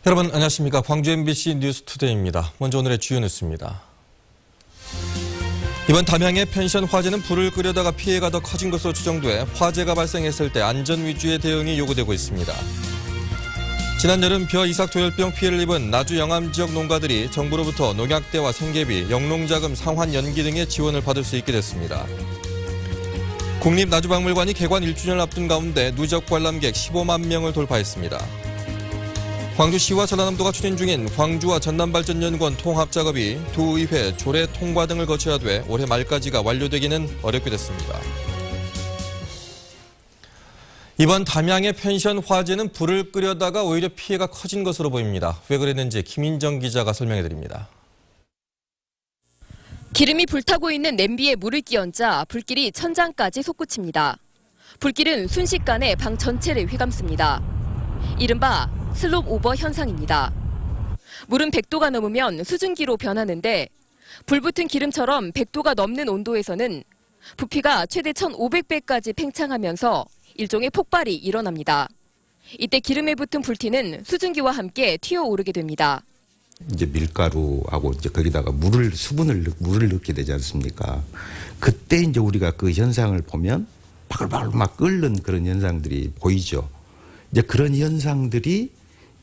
여러분 안녕하십니까. 광주 MBC 뉴스투데이입니다. 먼저 오늘의 주요 뉴스입니다. 이번 담양의 펜션 화재는 불을 끄려다가 피해가 더 커진 것으로 추정돼 화재가 발생했을 때 안전 위주의 대응이 요구되고 있습니다. 지난 여름 벼 이삭 도열병 피해를 입은 나주 영암 지역 농가들이 정부로부터 농약대와 생계비, 영농자금 상환 연기 등의 지원을 받을 수 있게 됐습니다. 국립나주박물관이 개관 1주년을 앞둔 가운데 누적 관람객 15만 명을 돌파했습니다. 광주시와 전라남도가 추진 중인 광주와 전남발전연구원 통합작업이 두 의회 조례 통과 등을 거쳐야 돼 올해 말까지가 완료되기는 어렵게 됐습니다. 이번 담양의 펜션 화재는 불을 끄려다가 오히려 피해가 커진 것으로 보입니다. 왜 그랬는지 김인정 기자가 설명해드립니다. 기름이 불타고 있는 냄비에 물을 끼얹자 불길이 천장까지 솟구칩니다. 불길은 순식간에 방 전체를 휘감습니다. 이른바 슬롭 오버 현상입니다. 물은 100도가 넘으면 수증기로 변하는데 불붙은 기름처럼 100도가 넘는 온도에서는 부피가 최대 1,500배까지 팽창하면서 일종의 폭발이 일어납니다. 이때 기름에 붙은 불티는 수증기와 함께 튀어오르게 됩니다. 이제 밀가루하고 이제 거기다가 수분을 넣게 되지 않습니까? 그때 이제 우리가 그 현상을 보면 바글바글 막 끓는 그런 현상들이 보이죠. 이제 그런 현상들이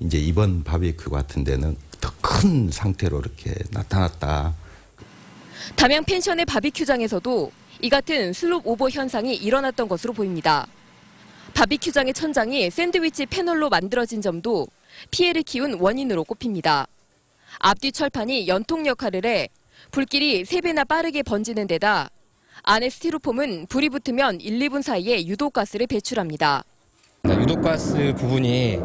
이제 이번 바비큐 같은 데는 더 큰 상태로 이렇게 나타났다. 담양 펜션의 바비큐장에서도 이 같은 슬롭 오버 현상이 일어났던 것으로 보입니다. 바비큐장의 천장이 샌드위치 패널로 만들어진 점도 피해를 키운 원인으로 꼽힙니다. 앞뒤 철판이 연통 역할을 해 불길이 3배나 빠르게 번지는 데다 안에 스티로폼은 불이 붙으면 1, 2분 사이에 유독가스를 배출합니다. 유독가스 부분이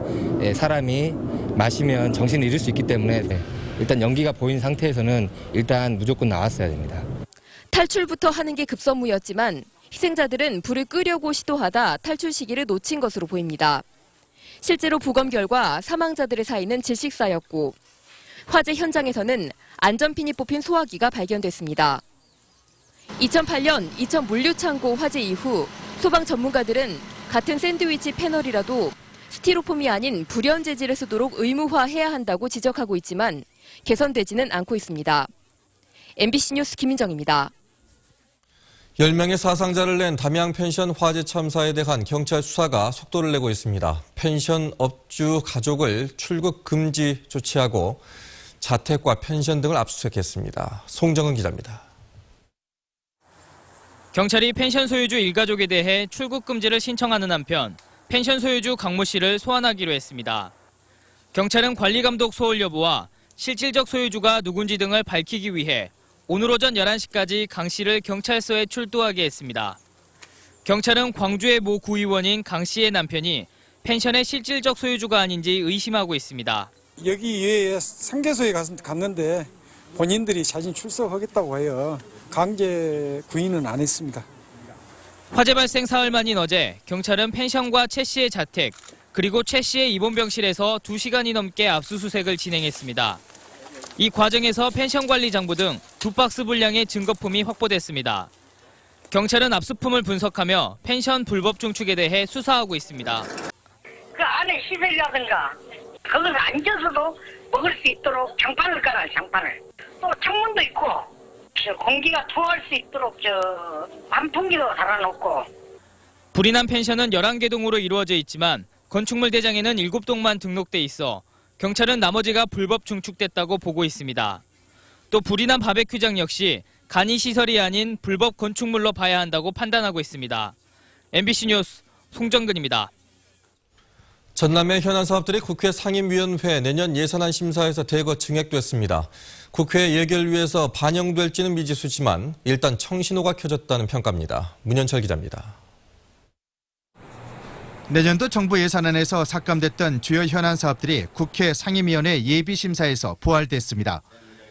사람이 마시면 정신을 잃을 수 있기 때문에 일단 연기가 보인 상태에서는 일단 무조건 나왔어야 됩니다. 탈출부터 하는 게 급선무였지만 희생자들은 불을 끄려고 시도하다 탈출 시기를 놓친 것으로 보입니다. 실제로 부검 결과 사망자들의 사이는 질식사였고 화재 현장에서는 안전핀이 뽑힌 소화기가 발견됐습니다. 2008년 이천 물류창고 화재 이후 소방 전문가들은 같은 샌드위치 패널이라도 스티로폼이 아닌 불연 재질을 쓰도록 의무화해야 한다고 지적하고 있지만 개선되지는 않고 있습니다. MBC 뉴스 김인정입니다. 10명의 사상자를 낸 담양 펜션 화재 참사에 대한 경찰 수사가 속도를 내고 있습니다. 펜션 업주 가족을 출국 금지 조치하고 자택과 펜션 등을 압수수색했습니다. 송정은 기자입니다. 경찰이 펜션 소유주 일가족에 대해 출국 금지를 신청하는 한편 펜션 소유주 강모 씨를 소환하기로 했습니다. 경찰은 관리감독 소홀 여부와 실질적 소유주가 누군지 등을 밝히기 위해 오늘 오전 11시까지 강 씨를 경찰서에 출두하게 했습니다. 경찰은 광주의 모 구의원인 강 씨의 남편이 펜션의 실질적 소유주가 아닌지 의심하고 있습니다. 여기 이외에 상계소에 갔는데 본인들이 자진 출석하겠다고 해요. 강제 구인은 안 했습니다. 화재 발생 사흘 만인 어제 경찰은 펜션과 최 씨의 자택 그리고 최 씨의 입원병실에서 2시간이 넘게 압수수색을 진행했습니다. 이 과정에서 펜션관리장부 등 2박스 분량의 증거품이 확보됐습니다. 경찰은 압수품을 분석하며 펜션 불법 중축에 대해 수사하고 있습니다. 그 안에 시설이라든가 거기서 앉아서도 먹을 수 있도록 장판을 깔아요. 장판을. 또 창문도 있고 공기가 통할 수 있도록 환풍기도 달아놓고. 불이 난 펜션은 11개 동으로 이루어져 있지만 건축물 대장에는 7동만 등록돼 있어 경찰은 나머지가 불법 중축됐다고 보고 있습니다. 또 불이 난 바베큐장 역시 간이시설이 아닌 불법 건축물로 봐야 한다고 판단하고 있습니다. MBC 뉴스 송정근입니다. 전남의 현안 사업들이 국회 상임위원회 내년 예산안 심사에서 대거 증액됐습니다. 국회 예결위에서 반영될지는 미지수지만 일단 청신호가 켜졌다는 평가입니다. 문현철 기자입니다. 내년도 정부 예산안에서 삭감됐던 주요 현안 사업들이 국회 상임위원회 예비심사에서 부활됐습니다.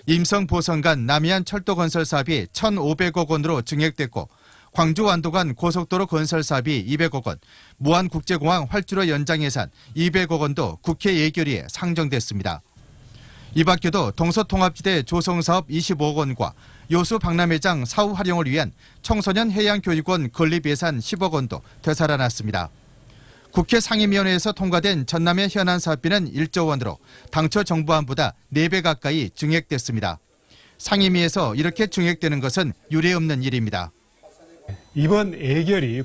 임성 보성간 남해안 철도 건설 사업이 1,500억 원으로 증액됐고 광주 완도 간 고속도로 건설 사업이 200억 원, 무안국제공항 활주로 연장 예산 200억 원도 국회 예결위에 상정됐습니다. 이 밖에도 동서통합지대 조성사업 25억 원과 요수 박람회장 사후 활용을 위한 청소년 해양교육원 건립 예산 10억 원도 되살아났습니다. 국회 상임위원회에서 통과된 전남의 현안 사업비는 1조 원으로 당초 정부안보다 4배 가까이 증액됐습니다. 상임위에서 이렇게 증액되는 것은 유례없는 일입니다. 이번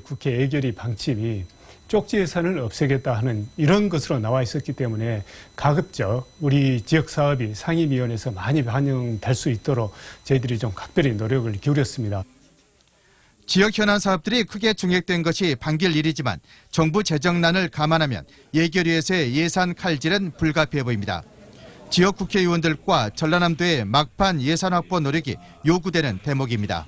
국회 예결위 방침이 쪽지 예산을 없애겠다 하는 이런 것으로 나와 있었기 때문에 가급적 우리 지역 사업이 상임위원회에서 많이 반영될 수 있도록 저희들이 좀 각별히 노력을 기울였습니다. 지역 현안 사업들이 크게 증액된 것이 반길 일이지만 정부 재정난을 감안하면 예결위에서의 예산 칼질은 불가피해 보입니다. 지역 국회의원들과 전라남도의 막판 예산 확보 노력이 요구되는 대목입니다.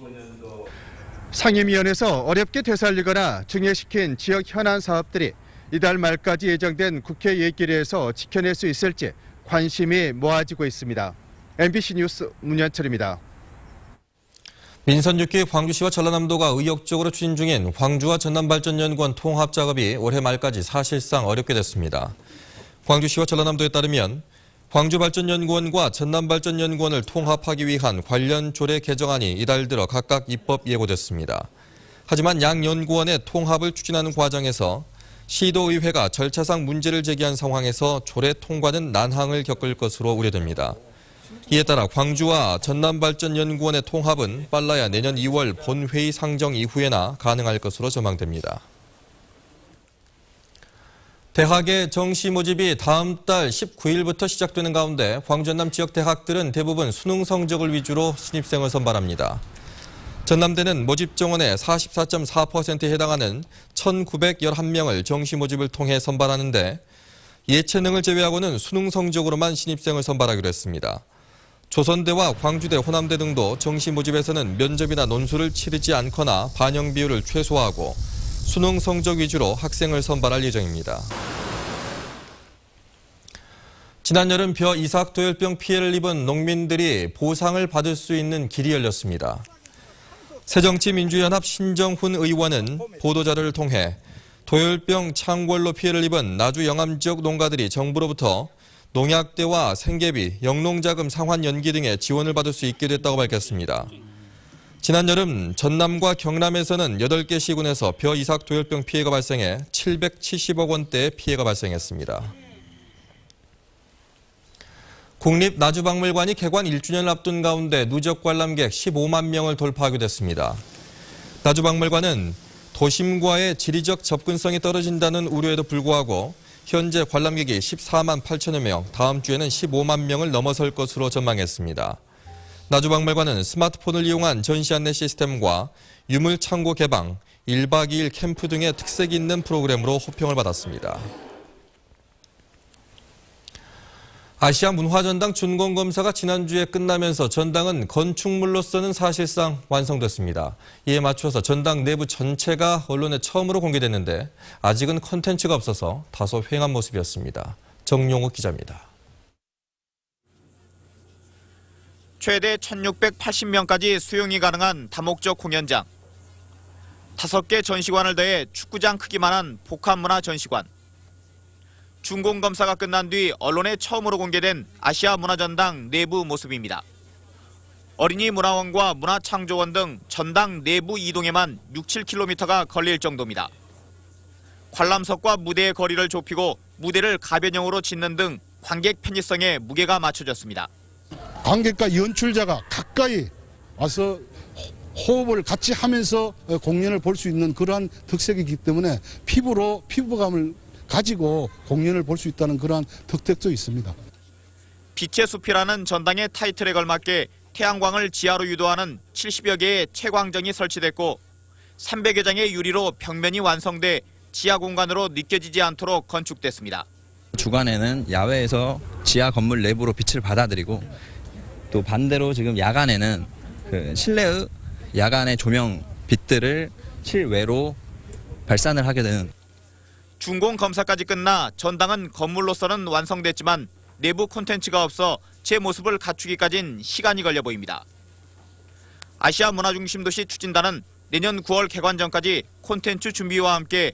상임위원회에서 어렵게 되살리거나 증액시킨 지역 현안 사업들이 이달 말까지 예정된 국회 예결위에서 지켜낼 수 있을지 관심이 모아지고 있습니다. MBC 뉴스 문현철입니다. 민선 6기 광주시와 전라남도가 의욕적으로 추진 중인 광주와 전남발전연구원 통합 작업이 올해 말까지 사실상 어렵게 됐습니다. 광주시와 전라남도에 따르면 광주발전연구원과 전남발전연구원을 통합하기 위한 관련 조례 개정안이 이달 들어 각각 입법 예고됐습니다. 하지만 양 연구원의 통합을 추진하는 과정에서 시도의회가 절차상 문제를 제기한 상황에서 조례 통과는 난항을 겪을 것으로 우려됩니다. 이에 따라 광주와 전남발전연구원의 통합은 빨라야 내년 2월 본회의 상정 이후에나 가능할 것으로 전망됩니다. 대학의 정시 모집이 다음 달 19일부터 시작되는 가운데 광주 전남 지역 대학들은 대부분 수능 성적을 위주로 신입생을 선발합니다. 전남대는 모집 정원의 44.4%에 해당하는 1,911명을 정시 모집을 통해 선발하는데 예체능을 제외하고는 수능 성적으로만 신입생을 선발하기로 했습니다. 조선대와 광주대, 호남대 등도 정시 모집에서는 면접이나 논술을 치르지 않거나 반영 비율을 최소화하고 수능 성적 위주로 학생을 선발할 예정입니다. 지난 여름 벼 이삭 도열병 피해를 입은 농민들이 보상을 받을 수 있는 길이 열렸습니다. 새정치민주연합 신정훈 의원은 보도자료를 통해 도열병 창궐로 피해를 입은 나주 영암 지역 농가들이 정부로부터 농약대와 생계비, 영농자금 상환 연기 등의 지원을 받을 수 있게 됐다고 밝혔습니다. 지난 여름 전남과 경남에서는 8개 시군에서 벼 이삭 도열병 피해가 발생해 770억 원대의 피해가 발생했습니다. 국립나주박물관이 개관 1주년을 앞둔 가운데 누적 관람객 15만 명을 돌파하게 됐습니다. 나주박물관은 도심과의 지리적 접근성이 떨어진다는 우려에도 불구하고 현재 관람객이 14만 8천여 명, 다음 주에는 15만 명을 넘어설 것으로 전망했습니다. 나주박물관은 스마트폰을 이용한 전시 안내 시스템과 유물창고 개방, 1박 2일 캠프 등의 특색이 있는 프로그램으로 호평을 받았습니다. 아시아 문화전당 준공검사가 지난주에 끝나면서 전당은 건축물로서는 사실상 완성됐습니다. 이에 맞춰서 전당 내부 전체가 언론에 처음으로 공개됐는데 아직은 콘텐츠가 없어서 다소 휑한 모습이었습니다. 정용욱 기자입니다. 최대 1,680명까지 수용이 가능한 다목적 공연장, 5개 전시관을 더해 축구장 크기만한 복합문화전시관, 준공검사가 끝난 뒤 언론에 처음으로 공개된 아시아 문화전당 내부 모습입니다. 어린이문화원과 문화창조원 등 전당 내부 이동에만 6-7km가 걸릴 정도입니다. 관람석과 무대의 거리를 좁히고 무대를 가변형으로 짓는 등 관객 편의성에 무게가 맞춰졌습니다. 관객과 연출자가 가까이 와서 호흡을 같이 하면서 공연을 볼 수 있는 그러한 특색이기 때문에 피부감을 가지고 공연을 볼 수 있다는 그러한 특색도 있습니다. 빛의 숲이라는 전당의 타이틀에 걸맞게 태양광을 지하로 유도하는 70여 개의 채광정이 설치됐고 300여 장의 유리로 벽면이 완성돼 지하 공간으로 느껴지지 않도록 건축됐습니다. 주간에는 야외에서 지하 건물 내부로 빛을 받아들이고 또 반대로 지금 야간에는 실내의 야간의 조명 빛들을 실외로 발산을 하게 되는. 준공 검사까지 끝나 전당은 건물로서는 완성됐지만 내부 콘텐츠가 없어 제 모습을 갖추기까진 시간이 걸려 보입니다. 아시아 문화중심도시 추진단은 내년 9월 개관 전까지 콘텐츠 준비와 함께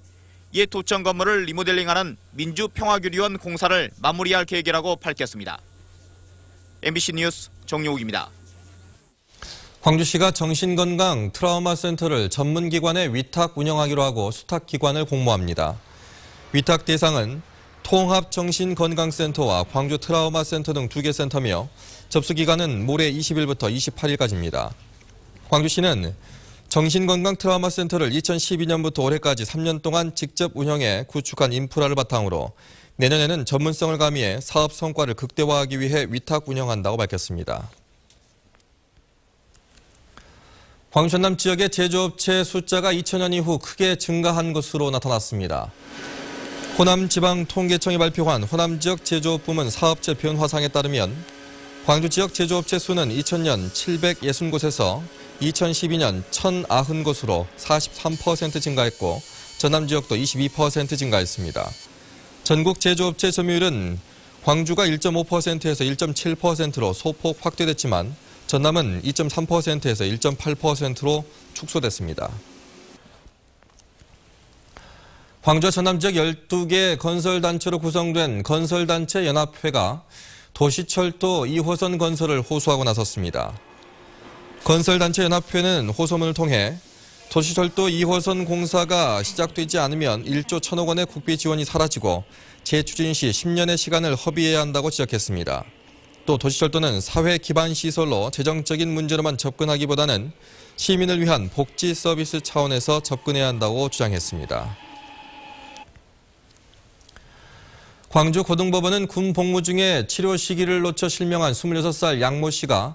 옛 도청 건물을 리모델링하는 민주평화규리원 공사를 마무리할 계획이라고 밝혔습니다. MBC 뉴스 정용욱입니다. 광주시가 정신건강 트라우마 센터를 전문기관에 위탁 운영하기로 하고 수탁기관을 공모합니다. 위탁 대상은 통합정신건강센터와 광주 트라우마센터 등 2개 센터며 접수 기간은 모레 20일부터 28일까지입니다. 광주시는 정신건강 트라우마센터를 2012년부터 올해까지 3년 동안 직접 운영해 구축한 인프라를 바탕으로 내년에는 전문성을 가미해 사업 성과를 극대화하기 위해 위탁 운영한다고 밝혔습니다. 광주 전남 지역의 제조업체 숫자가 2000년 이후 크게 증가한 것으로 나타났습니다. 호남지방통계청이 발표한 호남 지역 제조업 부문 사업체 변화상에 따르면 광주 지역 제조업체 수는 2000년 760곳에서 2012년 1090곳으로 43% 증가했고 전남 지역도 22% 증가했습니다. 전국 제조업체 점유율은 광주가 1.5%에서 1.7%로 소폭 확대됐지만 전남은 2.3%에서 1.8%로 축소됐습니다. 광주와 전남 지역 12개 건설단체로 구성된 건설단체 연합회가 도시철도 2호선 건설을 호소하고 나섰습니다. 건설단체 연합회는 호소문을 통해 도시철도 2호선 공사가 시작되지 않으면 1조 1천억 원의 국비 지원이 사라지고 재추진 시 10년의 시간을 허비해야 한다고 지적했습니다. 또 도시철도는 사회 기반 시설로 재정적인 문제로만 접근하기보다는 시민을 위한 복지 서비스 차원에서 접근해야 한다고 주장했습니다. 광주 고등법원은 군 복무 중에 치료 시기를 놓쳐 실명한 26살 양모 씨가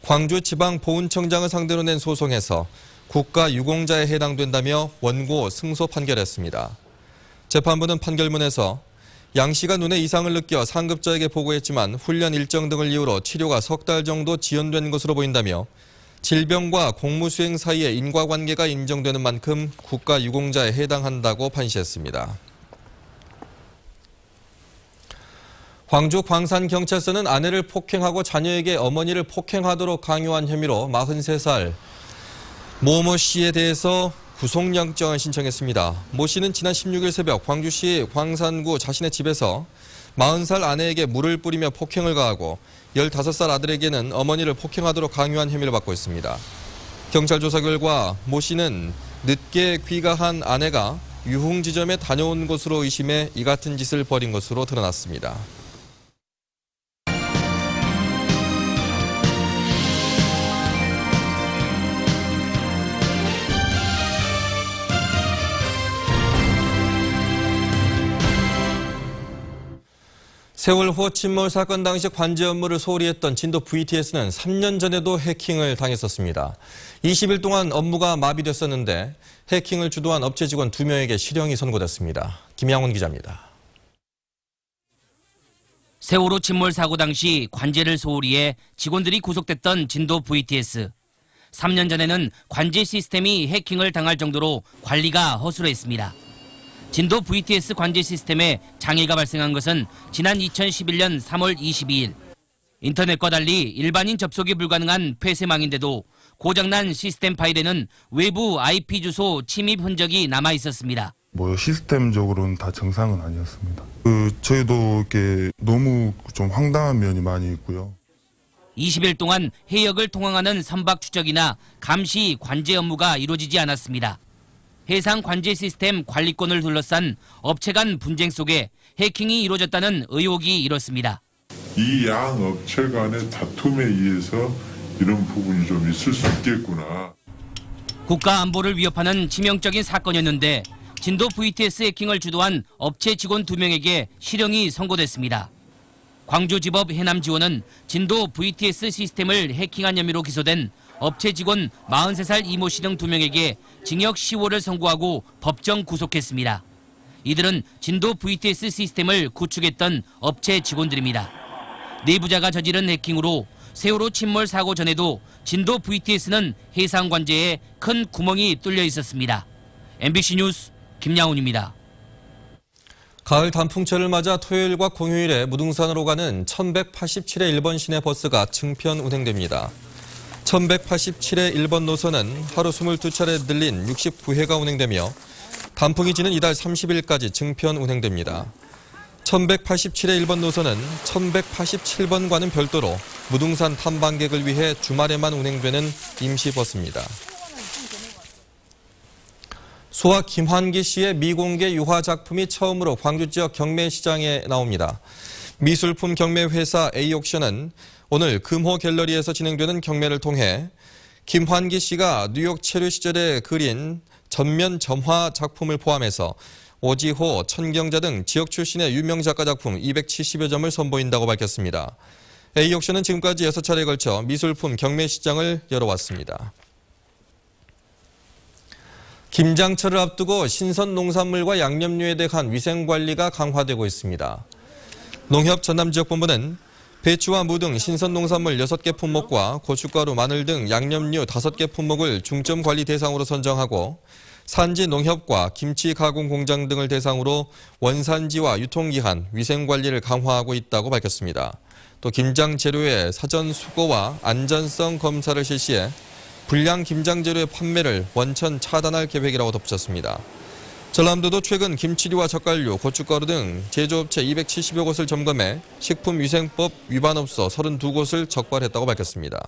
광주지방보훈청장을 상대로 낸 소송에서 국가유공자에 해당된다며 원고 승소 판결했습니다. 재판부는 판결문에서 양 씨가 눈에 이상을 느껴 상급자에게 보고했지만 훈련 일정 등을 이유로 치료가 석 달 정도 지연된 것으로 보인다며 질병과 공무 수행 사이에 인과관계가 인정되는 만큼 국가유공자에 해당한다고 판시했습니다. 광주 광산경찰서는 아내를 폭행하고 자녀에게 어머니를 폭행하도록 강요한 혐의로 43살 모 씨에 대해서 구속영장을 신청했습니다. 모 씨는 지난 16일 새벽 광주시 광산구 자신의 집에서 40살 아내에게 물을 뿌리며 폭행을 가하고 15살 아들에게는 어머니를 폭행하도록 강요한 혐의를 받고 있습니다. 경찰 조사 결과 모 씨는 늦게 귀가한 아내가 유흥지점에 다녀온 것으로 의심해 이 같은 짓을 벌인 것으로 드러났습니다. 세월호 침몰 사건 당시 관제 업무를 소홀히 했던 진도 VTS는 3년 전에도 해킹을 당했었습니다. 20일 동안 업무가 마비됐었는데 해킹을 주도한 업체 직원 2명에게 실형이 선고됐습니다. 김양훈 기자입니다. 세월호 침몰 사고 당시 관제를 소홀히 해 직원들이 구속됐던 진도 VTS. 3년 전에는 관제 시스템이 해킹을 당할 정도로 관리가 허술했습니다. 진도 VTS 관제 시스템에 장애가 발생한 것은 지난 2011년 3월 22일. 인터넷과 달리 일반인 접속이 불가능한 폐쇄망인데도 고장난 시스템 파일에는 외부 IP 주소 침입 흔적이 남아 있었습니다. 시스템적으로는 다 정상은 아니었습니다. 저희도 이렇게 너무 좀 황당한 면이 많이 있고요. 20일 동안 해역을 통항하는 선박 추적이나 감시 관제 업무가 이루어지지 않았습니다. 해상 관제 시스템 관리권을 둘러싼 업체 간 분쟁 속에 해킹이 이루어졌다는 의혹이 일었습니다. 이 양 업체 간의 다툼에 의해서 이런 부분이 좀 있을 수 있겠구나. 국가 안보를 위협하는 치명적인 사건이었는데 진도 VTS 해킹을 주도한 업체 직원 2명에게 실형이 선고됐습니다. 광주지법 해남지원은 진도 VTS 시스템을 해킹한 혐의로 기소된 업체 직원 43살 이모 씨 등 2명에게 징역 10월을 선고하고 법정 구속했습니다. 이들은 진도 VTS 시스템을 구축했던 업체 직원들입니다. 내부자가 저지른 해킹으로 세월호 침몰 사고 전에도 진도 VTS는 해상 관제에 큰 구멍이 뚫려 있었습니다. MBC 뉴스 김양훈입니다. 가을 단풍철을 맞아 토요일과 공휴일에 무등산으로 가는 1187의 1번 시내 버스가 증편 운행됩니다. 1187의 1번 노선은 하루 22차례 늘린 69회가 운행되며 단풍이 지는 이달 30일까지 증편 운행됩니다. 1187의 1번 노선은 1187번과는 별도로 무등산 탐방객을 위해 주말에만 운행되는 임시버스입니다. 소아 김환기 씨의 미공개 유화 작품이 처음으로 광주 지역 경매 시장에 나옵니다. 미술품 경매 회사 A옥션은 오늘 금호 갤러리에서 진행되는 경매를 통해 김환기 씨가 뉴욕 체류 시절에 그린 전면 점화 작품을 포함해서 오지호, 천경자 등 지역 출신의 유명 작가 작품 270여 점을 선보인다고 밝혔습니다. A옥션은 지금까지 6차례에 걸쳐 미술품 경매 시장을 열어왔습니다. 김장철을 앞두고 신선 농산물과 양념류에 대한 위생관리가 강화되고 있습니다. 농협 전남지역본부는 배추와 무 등 신선 농산물 6개 품목과 고춧가루, 마늘 등 양념류 5개 품목을 중점 관리 대상으로 선정하고 산지 농협과 김치 가공 공장 등을 대상으로 원산지와 유통기한, 위생관리를 강화하고 있다고 밝혔습니다. 또 김장 재료의 사전 수거와 안전성 검사를 실시해 불량 김장 재료의 판매를 원천 차단할 계획이라고 덧붙였습니다. 전남도도 최근 김치류와 젓갈류, 고춧가루 등 제조업체 270여 곳을 점검해 식품위생법 위반 업소 32곳을 적발했다고 밝혔습니다.